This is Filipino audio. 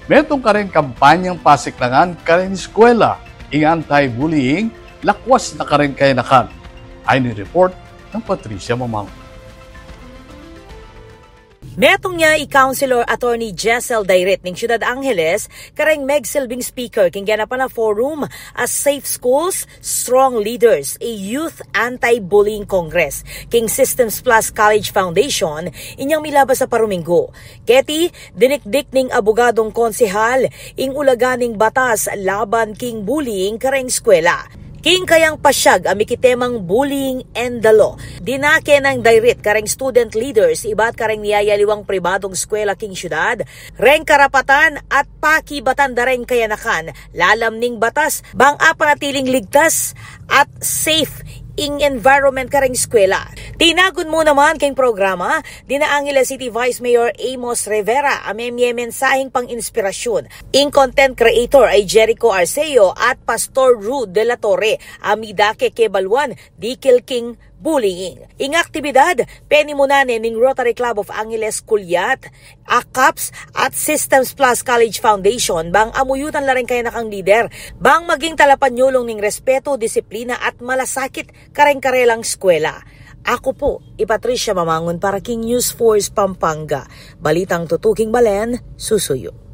Metong ka rin kampanyang pasiklangan ka rin eskwela, anti-bullying, lakwas na ka rin kayanakan. Ay ni-report ng Patricia Mamang. Metong niya i-Councilor Attorney Jessel Dairet ng Ciudad Angeles kareng megsilbing speaker king ganapan na forum as Safe Schools, Strong Leaders, a Youth Anti-Bullying Congress king Systems Plus College Foundation inyang milabas sa Paruminggo. Keti, dinikdik ning abogadong konsehal ing ulaganing batas laban king bullying kareng eskwela. King kayang pasyag amikitemang bullying and the law. Dinake ng Dairet kareng student leaders iba't kareng niyayaliwang pribadong eskwela king syudad, reng karapatan at pakibatan dareng kayanakan, lalam ning batas, bang apanatiling ligtas at safe ing environment kareng eskwela. Tinagun mo naman kayong programa, Dinaangeles City Vice Mayor Amos Rivera amemye mensaheng pang-inspirasyon. Ing content creator ay Jericho Arceo at Pastor Rude de la Torre, amidake kebalwan, dikil king bullying. Ing aktibidad, penimunane ning Rotary Club of Angeles Kulyat, ACAPS at Systems Plus College Foundation bang amuyutan la rin kayo nakang lider, bang maging talapanyulong ning respeto, disiplina at malasakit kareng-karelang eskwela. Ako po, Patricia Mamangon para King News Force Pampanga. Balitang tutuking Balen, susuyo.